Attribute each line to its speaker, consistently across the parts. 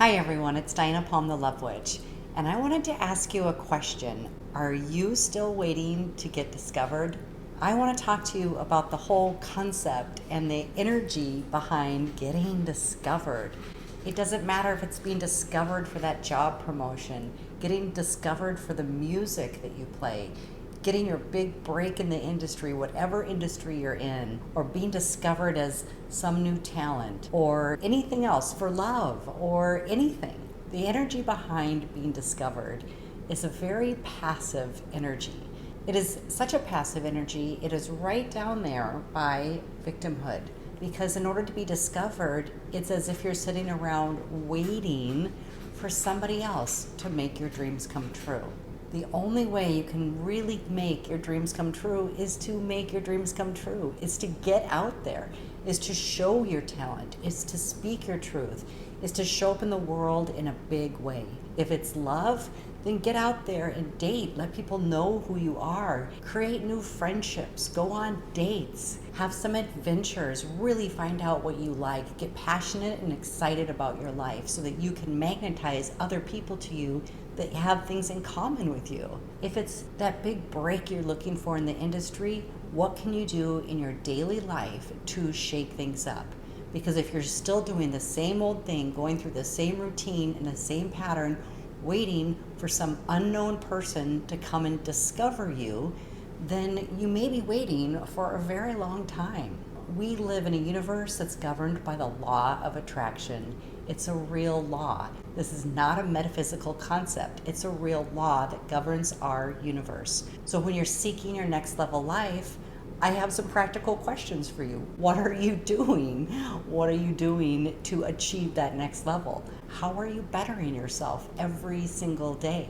Speaker 1: Hi everyone, it's Diana Palm the Love Witch, and I wanted to ask you a question. Are you still waiting to get discovered? I want to talk to you about the whole concept and the energy behind getting discovered. It doesn't matter if it's being discovered for that job promotion, getting discovered for the music that you play, getting your big break in the industry, whatever industry you're in, or being discovered as some new talent, or anything else for love, or anything. The energy behind being discovered is a very passive energy. It is such a passive energy, it is right down there by victimhood. Because in order to be discovered, it's as if you're sitting around waiting for somebody else to make your dreams come true. The only way you can really make your dreams come true is to make your dreams come true, is to get out there, is to show your talent, is to speak your truth, is to show up in the world in a big way. If it's love, then get out there and date. Let people know who you are. Create new friendships. Go on dates. Have some adventures. Really find out what you like. Get passionate and excited about your life so that you can magnetize other people to you that have things in common with you. If it's that big break you're looking for in the industry, what can you do in your daily life to shake things up? Because if you're still doing the same old thing, going through the same routine and the same pattern, waiting for some unknown person to come and discover you, then you may be waiting for a very long time. We live in a universe that's governed by the law of attraction. It's a real law. This is not a metaphysical concept. It's a real law that governs our universe. So when you're seeking your next level life, I have some practical questions for you. What are you doing? What are you doing to achieve that next level? How are you bettering yourself every single day?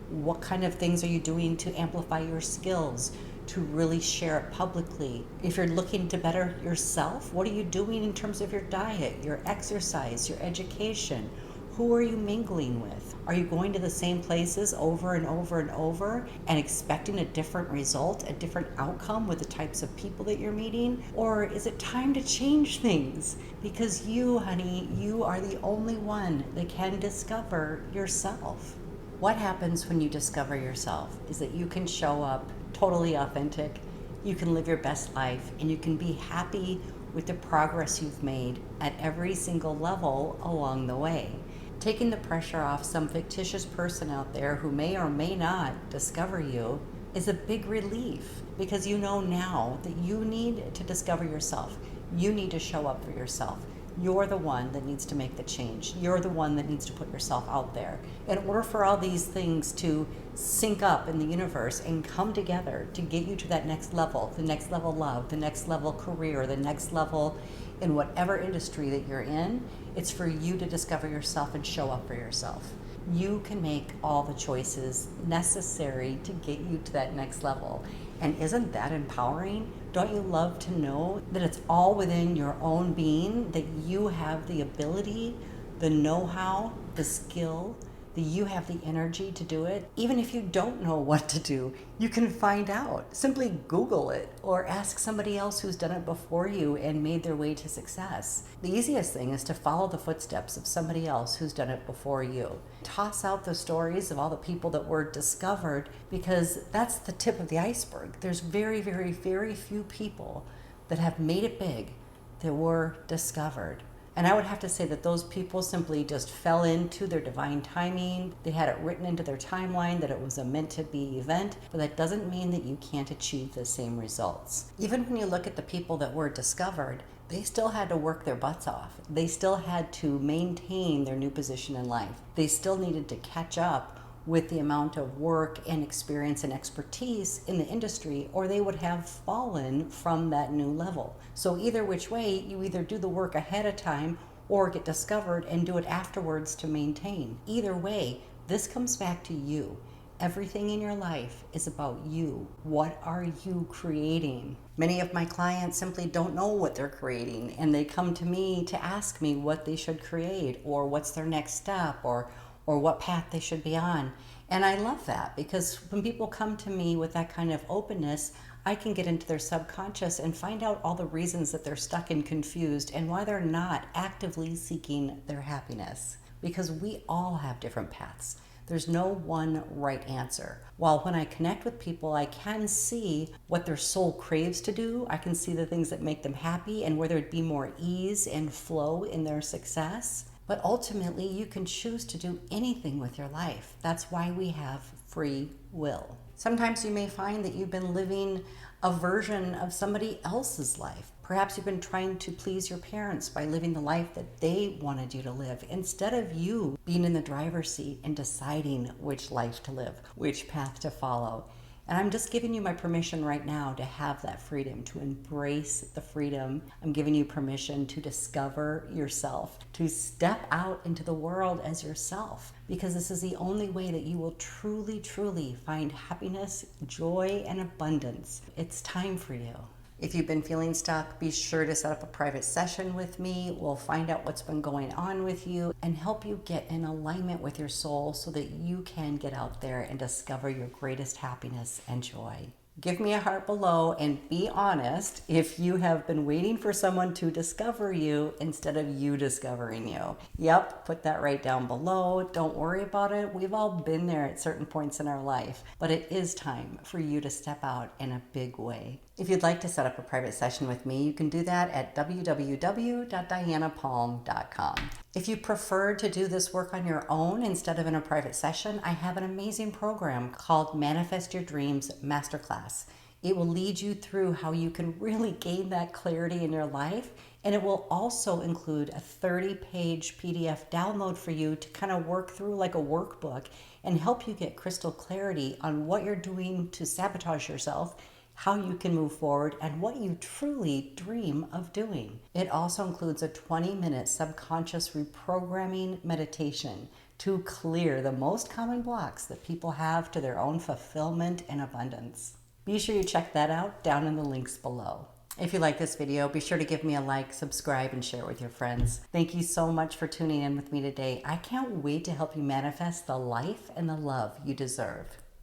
Speaker 1: What kind of things are you doing to amplify your skills, to really share it publicly? If you're looking to better yourself, what are you doing in terms of your diet, your exercise, your education? Who are you mingling with? Are you going to the same places over and over and over and expecting a different result, a different outcome with the types of people that you're meeting? Or is it time to change things? Because you, honey, you are the only one that can discover yourself. What happens when you discover yourself is that you can show up totally authentic, you can live your best life, and you can be happy with the progress you've made at every single level along the way. Taking the pressure off some fictitious person out there who may or may not discover you is a big relief, because you know now that you need to discover yourself. You need to show up for yourself. You're the one that needs to make the change. You're the one that needs to put yourself out there. In order for all these things to sync up in the universe and come together to get you to that next level, the next level love, the next level career, the next level in whatever industry that you're in, it's for you to discover yourself and show up for yourself. You can make all the choices necessary to get you to that next level. And isn't that empowering? Don't you love to know that it's all within your own being, that you have the ability, the know-how, the skill, that you have the energy to do it? Even if you don't know what to do, you can find out. Simply Google it or ask somebody else who's done it before you and made their way to success. The easiest thing is to follow the footsteps of somebody else who's done it before you. Toss out the stories of all the people that were discovered, because that's the tip of the iceberg. There's very, very, very few people that have made it big that were discovered. And I would have to say that those people simply just fell into their divine timing. They had it written into their timeline that it was a meant to be event, but that doesn't mean that you can't achieve the same results. Even when you look at the people that were discovered, they still had to work their butts off. They still had to maintain their new position in life. They still needed to catch up with the amount of work and experience and expertise in the industry, or they would have fallen from that new level. So either which way, you either do the work ahead of time or get discovered and do it afterwards to maintain. Either way, this comes back to you. Everything in your life is about you. What are you creating? Many of my clients simply don't know what they're creating, and they come to me to ask me what they should create, or what's their next step, or what path they should be on. And I love that, because when people come to me with that kind of openness, I can get into their subconscious and find out all the reasons that they're stuck and confused and why they're not actively seeking their happiness. because we all have different paths. There's no one right answer. While when I connect with people, I can see what their soul craves to do. I can see the things that make them happy and where there'd be more ease and flow in their success. But ultimately, you can choose to do anything with your life. That's why we have free will. Sometimes you may find that you've been living a version of somebody else's life. Perhaps you've been trying to please your parents by living the life that they wanted you to live, instead of you being in the driver's seat and deciding which life to live, which path to follow. And I'm just giving you my permission right now to have that freedom, to embrace the freedom. I'm giving you permission to discover yourself, to step out into the world as yourself, because this is the only way that you will truly, truly find happiness, joy, and abundance. It's time for you. If you've been feeling stuck, be sure to set up a private session with me. We'll find out what's been going on with you and help you get in alignment with your soul so that you can get out there and discover your greatest happiness and joy. Give me a heart below and be honest if you have been waiting for someone to discover you instead of you discovering you. Yep, put that right down below. Don't worry about it. We've all been there at certain points in our life, but it is time for you to step out in a big way. If you'd like to set up a private session with me, you can do that at www.dianapalm.com. If you prefer to do this work on your own instead of in a private session, I have an amazing program called Manifest Your Dreams Masterclass. It will lead you through how you can really gain that clarity in your life, and it will also include a 30-page PDF download for you to kind of work through like a workbook and help you get crystal clarity on what you're doing to sabotage yourself, how you can move forward, and what you truly dream of doing. It also includes a 20-minute subconscious reprogramming meditation to clear the most common blocks that people have to their own fulfillment and abundance. Be sure you check that out down in the links below. If you like this video, be sure to give me a like, subscribe, and share it with your friends. Thank you so much for tuning in with me today. I can't wait to help you manifest the life and the love you deserve.